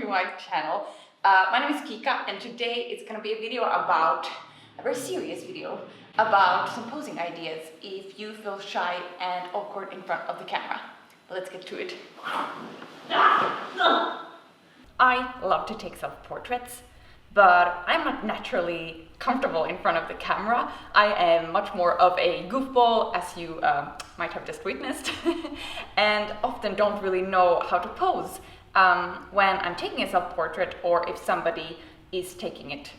to my channel. My name is Kika, and today it's going to be a video about, a very serious video, about some posing ideas if you feel shy and awkward in front of the camera. Let's get to it. I love to take self-portraits, but I'm not naturally comfortable in front of the camera. I am much more of a goofball, as you might have just witnessed, and often don't really know how to pose when I'm taking a self-portrait or if somebody is taking it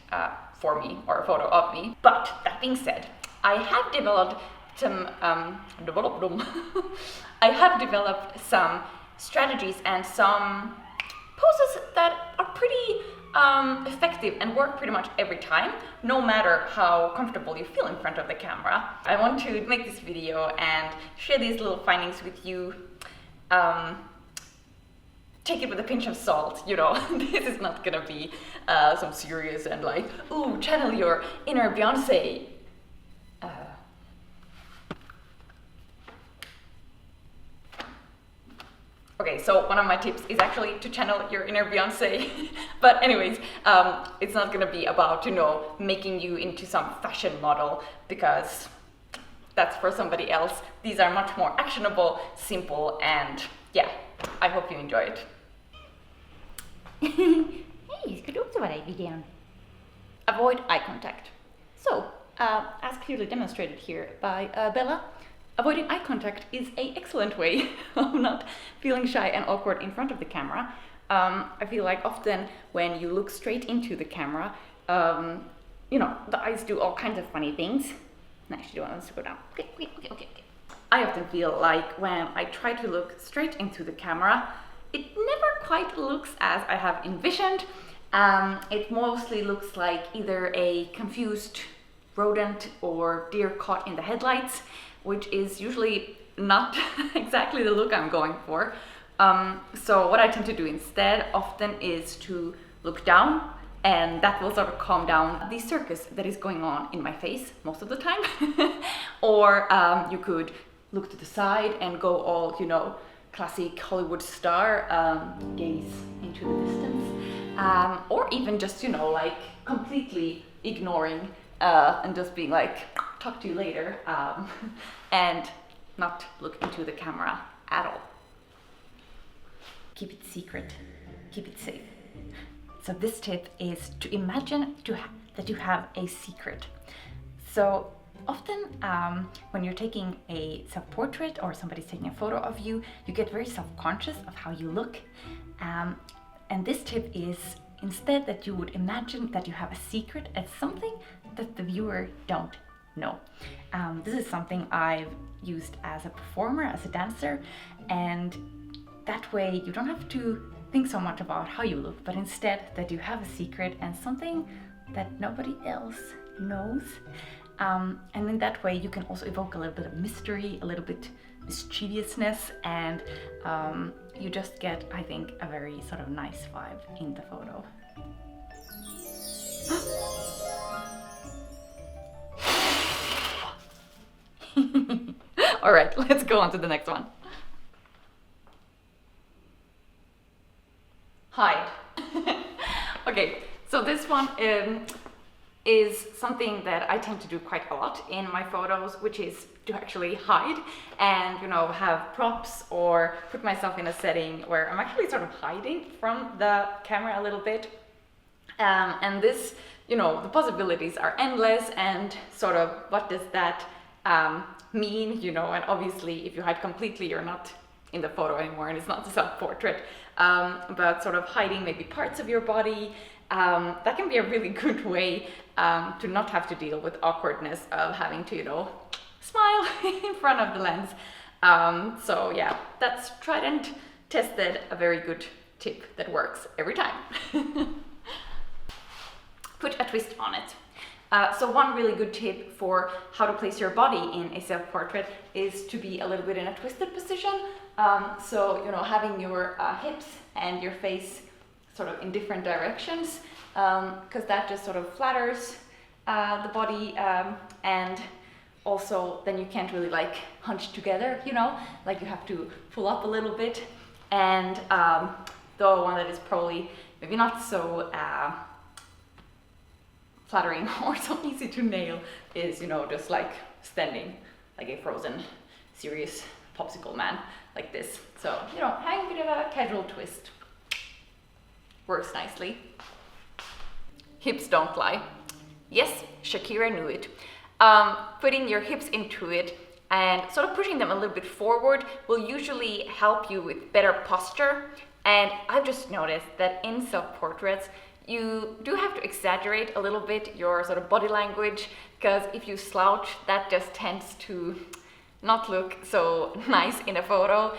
for me or a photo of me. But that being said, I have developed some strategies and some poses that are pretty effective and work pretty much every time, no matter how comfortable you feel in front of the camera. I want to make this video and share these little findings with you. Take it with a pinch of salt, you know. This is not gonna be some serious and like, ooh, channel your inner Beyonce. Okay, so one of my tips is actually to channel your inner Beyonce. But anyways, it's not gonna be about, you know, making you into some fashion model, because that's for somebody else. These are much more actionable, simple, and yeah, I hope you enjoy it. Hej, ska du också vara i videon? Avoid eye contact. So, as clearly demonstrated here by Bella, avoiding eye contact is an excellent way of not feeling shy and awkward in front of the camera. I feel like often when you look straight into the camera, you know, the eyes do all kinds of funny things. No, she wants to go down. Okay. I often feel like when I try to look straight into the camera, it never quite looks as I have envisioned. It mostly looks like either a confused rodent or deer caught in the headlights, which is usually not exactly the look I'm going for. So what I tend to do instead often is to look down, and that will sort of calm down the circus that is going on in my face most of the time. Or you could look to the side and go all, you know, classic Hollywood star, gaze into the distance. Or even just, you know, like completely ignoring and just being like, talk to you later, and not look into the camera at all. Keep it secret, keep it safe. So this tip is to imagine that you have a secret. So often when you're taking a self-portrait or somebody's taking a photo of you, you get very self-conscious of how you look. And this tip is instead that you would imagine that you have a secret as something that the viewer don't know. This is something I've used as a performer, as a dancer, and that way you don't have to think so much about how you look, but instead that you have a secret and something that nobody else knows. And in that way you can also evoke a little bit of mystery, a little bit mischievousness, and you just get, I think, a very sort of nice vibe in the photo. All right, let's go on to the next one. Hide. Okay, so this one is something that I tend to do quite a lot in my photos, which is to actually hide and, you know, have props or put myself in a setting where I'm actually sort of hiding from the camera a little bit. And this, you know, the possibilities are endless, and sort of what does that mean, you know, and obviously if you hide completely, you're not in the photo anymore and it's not a self-portrait, but sort of hiding maybe parts of your body, that can be a really good way to not have to deal with awkwardness of having to, you know, smile in front of the lens. So yeah, that's tried and tested, a very good tip that works every time. Put a twist on it. So one really good tip for how to place your body in a self-portrait is to be a little bit in a twisted position. So, you know, having your hips and your face sort of in different directions, because that just sort of flatters the body, and also then you can't really like hunch together, you know, like you have to pull up a little bit. And the one that is probably maybe not so flattering or so easy to nail is, you know, just like standing like a frozen, serious popsicle man like this. So, you know, having a bit of a casual twist works nicely. Hips don't lie. Yes, Shakira knew it. Putting your hips into it and sort of pushing them a little bit forward will usually help you with better posture. And I've just noticed that in self-portraits, you do have to exaggerate a little bit your sort of body language, because if you slouch, that just tends to not look so nice in a photo.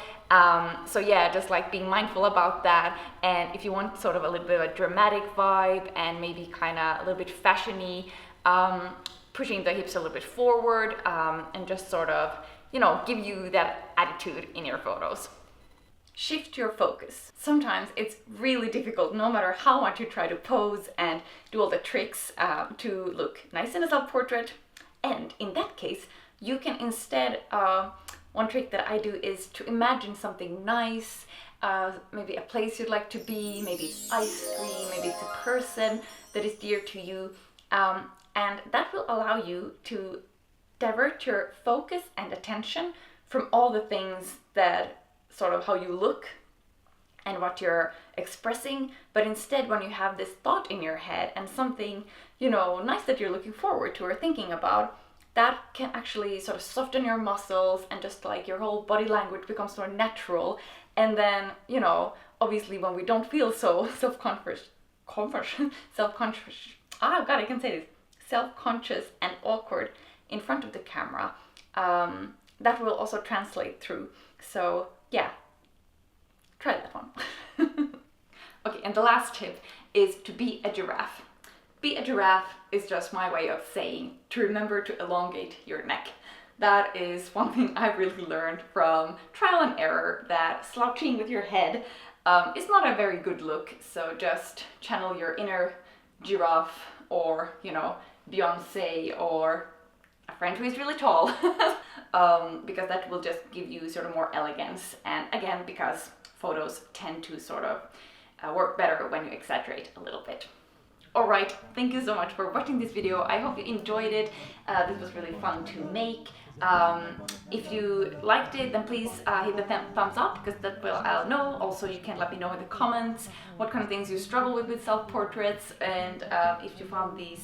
So yeah, just like being mindful about that. And if you want sort of a little bit of a dramatic vibe and maybe kind of a little bit fashiony, pushing the hips a little bit forward and just sort of, you know, give you that attitude in your photos. Shift your focus. Sometimes it's really difficult, no matter how much you try to pose and do all the tricks to look nice in a self-portrait. And in that case, you can instead, one trick that I do is to imagine something nice, maybe a place you'd like to be, maybe it's ice cream, maybe it's a person that is dear to you. And that will allow you to divert your focus and attention from all the things that sort of how you look and what you're expressing, but instead when you have this thought in your head and something, you know, nice that you're looking forward to or thinking about, that can actually sort of soften your muscles and just like your whole body language becomes more natural. And then, you know, obviously when we don't feel so self-conscious and awkward in front of the camera, that will also translate through. So yeah, try that one. Okay, and the last tip is to be a giraffe. Be a giraffe is just my way of saying to remember to elongate your neck. That is one thing I've really learned from trial and error, that slouching with your head is not a very good look. So just channel your inner giraffe, or, you know, Beyonce, or a friend who is really tall, because that will just give you sort of more elegance. And again, because photos tend to sort of work better when you exaggerate a little bit. Alright, thank you so much for watching this video. I hope you enjoyed it. This was really fun to make. If you liked it, then please hit the thumbs up, because that will I'll know. Also, you can let me know in the comments what kind of things you struggle with self-portraits, and if you found these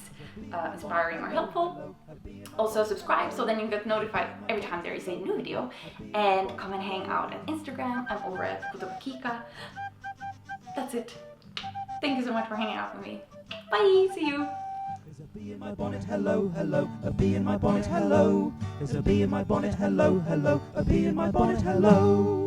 inspiring or helpful. Also subscribe, so then you get notified every time there is a new video, and come and hang out at Instagram. I'm over at Kika. That's it. Thank you so much for hanging out with me. Bye, see you. There's a bee in my bonnet, hello, hello. A bee in my bonnet, hello. There's a bee in my bonnet, hello, hello. A bee in my bonnet, hello.